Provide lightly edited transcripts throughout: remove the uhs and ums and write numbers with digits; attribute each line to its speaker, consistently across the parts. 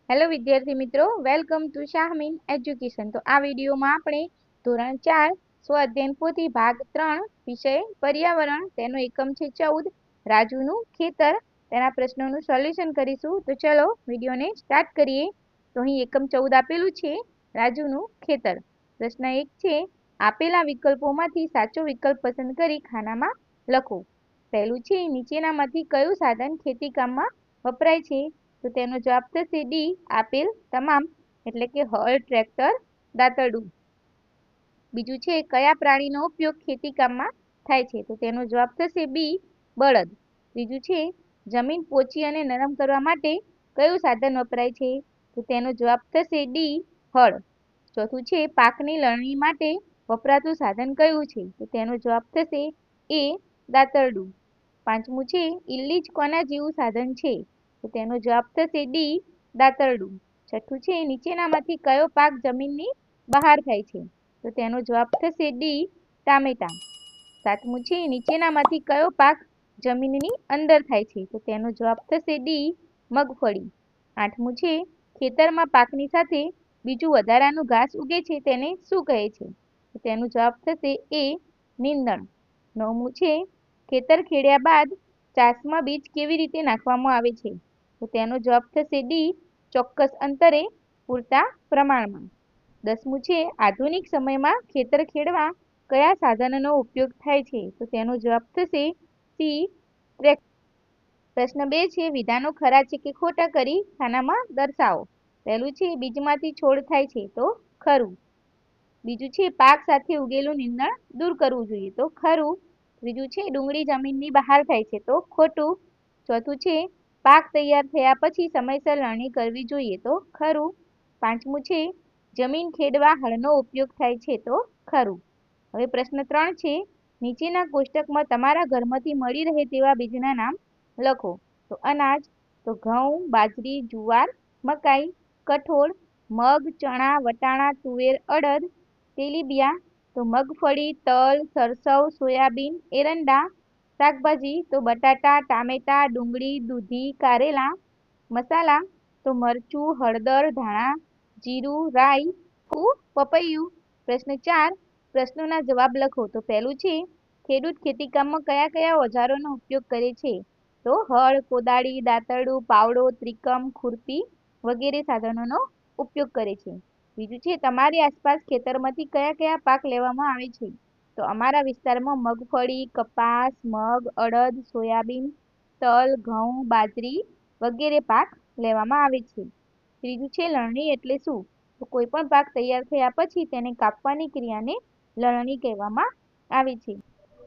Speaker 1: Hello વિદ્યાર્થી મિત્રો, welcome to Shahmeen education. તો આ વિડીયોમાં આપણે ધોરણ 4 સ્વાધ્યાય પોથી ભાગ 3 વિષય પર્યાવરણ તેનો એકમ છે 14 રાજુનું ખેતર તેના પ્રશ્નોનું સોલ્યુશન કરીશું. તો ચલો વિડીયોને સ્ટાર્ટ કરીએ. તો અહીં એકમ 14 આપેલું છે રાજુનું ખેતર. પ્રશ્ન 1 છે આપેલા વિકલ્પોમાંથી સાચો વિકલ્પ પસંદ કરી ખાનામાં લખો. પહેલું છે નીચેનામાંથી કયું સાધન ખેતી કામમાં વપરાય છે? તો તેનો જવાબ થશે ડી આપેલ તમામ, એટલે કે હળ, ટ્રેક્ટર, દાતરડું. બીજું છે કયા પ્રાણીનો ઉપયોગ ખેતી કામમાં થાય છે? તો તેનો જવાબ થશે બી બળદ. ત્રીજું છે જમીન પોચી અને નરમ કરવા માટે કયું સાધન વપરાય છે? તો તેનો જવાબ થશે ડી હળ. ચોથું છે પાકની લણણી માટે વપરાતું સાધન કયું છે? તો તેનો જવાબ થશે એ દાતરડું. પાંચમું છે ઇલ્લીજ કોના જેવું સાધન છે? તો તેનો જવાબ થશે ડી દાતરડું. છઠ્ઠું છે નીચેનામાંથી કયો પાક જમીનની બહાર થાય છે? તો તેનો જવાબ થશે ડી ટામેટા. સાતમું છે નીચેનામાંથી કયો પાક જમીનની અંદર થાય છે? તો તેનો જવાબ થશે ડી મગફળી. આઠમું છે ખેતરમાં પાકની સાથે બીજું વધારાનું ઘાસ ઉગે છે તેને શું કહે છે? તો તેનો જવાબ થશે એ નીંદણ. નવમું છે ખેતર ખેડ્યા બાદ ચાસમાં બીજ કેવી રીતે નાખવામાં આવે છે? તો તેનો જવાબ થશે ડી ચોક્કસ અંતરે પૂરતા પ્રમાણમાં. 10મું છે આધુનિક સમયમાં ખેતર ખેડવા કયા સાધનનો ઉપયોગ થાય છે? તો તેનો જવાબ થશે સી ટ્રેક્ટર. પ્રશ્ન 2 છે વિધાનો ખરા છે કે ખોટા કરી ખાનામાં દર્શાવો. પહેલું છે બીજમાંથી છોડ થાય છે, તો ખરું. બીજું છે પાક સાથે ઉગેલું નીંદણ દૂર કરવું જોઈએ, તો ખરું. ત્રીજું છે ડુંગળી જમીનની બહાર થાય છે, તો ખોટું. ચોથું છે પાક તૈયાર થયા પછી સમયસર લણણી કરવી જોઈએ, તો ખરું. પાંચમું છે જમીન ખેડવા હળનો ઉપયોગ થાય છે, તો ખરું. હવે પ્રશ્ન 3 છે નીચેના કોષ્ટકમાં તમારા ઘરમાંથી મળી રહે તેવા બીજના નામ લખો. તો અનાજ, તો ઘઉં, બાજરી, જુવાર, મકાઈ. કઠોળ, મગ, ચણા, વટાણા, તુવેર, અડદ. તેલીબિયાં, તો મગફળી, તલ, સરસવ, સોયાબીન, એરંડા. શાકભાજી, તો બટાટા, ટામેટા, ડુંગળી, દૂધી, કારેલા. મસાલા, તો મરચું, હળદર, ધાણા, જીરું, રાઈ, પપૈયું. પ્રશ્ન 4 પ્રશ્નોના જવાબ લખો. તો પહેલું છે ખેડૂત ખેતીકામમાં કયા કયા ઓજારોનો ઉપયોગ કરે છે? તો હળ, કોદાળી, દાતરડું, પાવડો, ત્રિકમ, ખુરપી વગેરે સાધનોનો ઉપયોગ કરે છે. બીજું છે તમારી આસપાસ ખેતરમાંથી કયા કયા પાક લેવામાં આવે છે? તો અમારા વિસ્તારમાં મગફળી, કપાસ, મગ, અડદ, સોયાબીન, તલ, ઘઉં, બાજરી વગેરે પાક લેવામાં આવે છે. ત્રીજું છે લણણી એટલે શું? તો કોઈ પણ પાક તૈયાર થયા પછી તેને કાપવાની ક્રિયાને લણણી કહેવામાં આવે છે.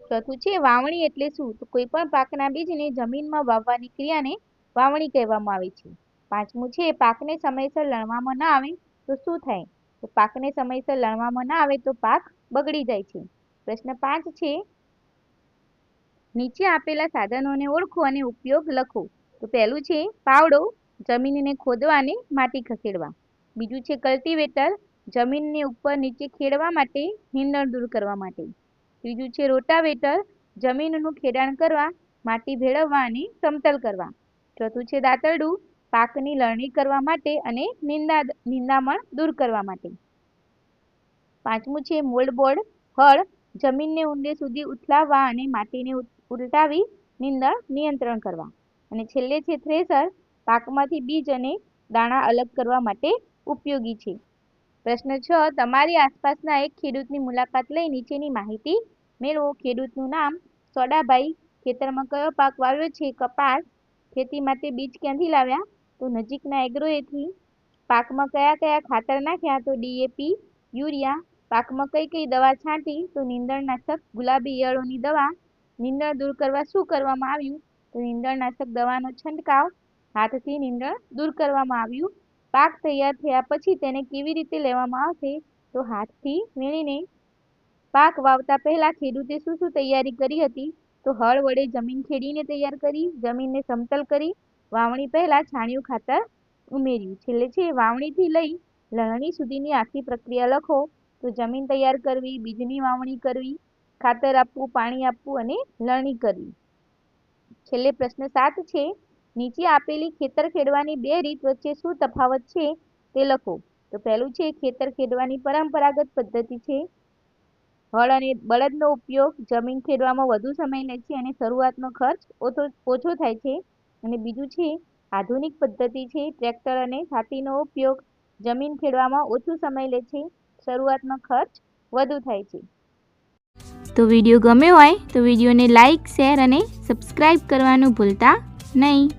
Speaker 1: ચોથું છે વાવણી એટલે શું? તો કોઈ પણ પાકના બીજને જમીનમાં વાવવાની ક્રિયાને વાવણી કહેવામાં આવે છે. પાંચમું છે પાકને સમયસર લણવામાં ન આવે તો શું થાય? તો પાકને સમયસર લણવામાં ન આવે તો પાક બગડી જાય છે. પ્રશ્ન 5 છે નીચે આપેલા સાધનોને ઓળખો અને ઉપયોગ લખો. તો પહેલું છે પાવડો, જમીનને ખોદવા અને માટી ખસેડવા. બીજું છે કલ્ટિવેટર, જમીનને ઉપર નીચે ખેડવા માટે, નીંદણ દૂર કરવા માટે. ત્રીજું છે રોટાવેટર, જમીનનું ખેડાણ કરવા, માટી ભેળવવા અને સમતલ કરવા. ચોથું છે દાતરડું, પાકની લણણી કરવા માટે અને નિંદામણ દૂર કરવા માટે. પાંચમું છે મોલ્ડબોર્ડ, હળ, જમીનને ઊંડે સુધી ઉથલાવવા અને માટીને ઉલટાવી નીંદણ નિયંત્રણ કરવા. અને છેલ્લે છે થ્રેશર, પાકમાંથી બીજ અને દાણા અલગ કરવા માટે ઉપયોગી છે. પ્રશ્ન 6 તમારી આસપાસના એક ખેડૂતની મુલાકાત લઈ નીચેની માહિતી મેળવો. ખેડૂતનું નામ સોડાભાઈ. ખેતરમાં કયો પાક વાવ્યો છે? કપાસ. ખેતી માટે બીજ ક્યાંથી લાવ્યા? તો નજીકના એગ્રોએથી. પાકમાં કયા કયા ખાતર નાખ્યા? તો ડીએપી, યુરિયા. પાકમાં કઈ કઈ દવા છાંટી? તો નીંદણનાશક, ગુલાબી ઈયળોની દવા. નીંદણ દૂર કરવા શું કરવામાં આવ્યું? તો નીંદણનાશક દવાનો છંટકાવ. હાથથી નીંદણ દૂર કરવામાં આવ્યું. પાક તૈયાર થયા પછી તેને કેવી રીતે લેવામાં આવશે? તો હાથથી વીણીને. પાક વાવતા પહેલા ખેડૂતે શું શું તૈયારી કરી હતી? તો હળ વડે જમીન ખેડીને તૈયાર કરી, જમીનને સમતલ કરી, વાવણી પહેલા છાણિયું ખાતર ઉમેર્યું. છેલ્લે છે વાવણીથી લઈ લણણી સુધીની આખી પ્રક્રિયા લખો. તો જમીન તૈયાર કરવી, બીજની વાવણી કરવી, ખાતર આપવું, પાણી આપવું અને લણણી કરવી. છેલ્લે પ્રશ્ન 7 છે નીચે આપેલી ખેતર ખેડવાની બે રીત વચ્ચે શું તફાવત છે તે લખો. તો પહેલું છે ખેતર ખેડવાની પરંપરાગત પદ્ધતિ છે. હળ અને બળદનો ઉપયોગ જમીન ખેડવામાં વધુ સમય લે છે અને શરૂઆતનો ખર્ચ ઓછો થાય છે. અને બીજું છે આધુનિક પદ્ધતિ છે. ટ્રેક્ટર અને છાતીનો ઉપયોગ જમીન ખેડવામાં ઓછો સમય લે છે, શરૂઆતનો ખર્ચ વધુ થાય છે. તો વિડીયો ગમ્યો હોય તો વિડીયોને લાઇક, શેર અને સબસ્ક્રાઇબ કરવાનું ભૂલતા નહીં.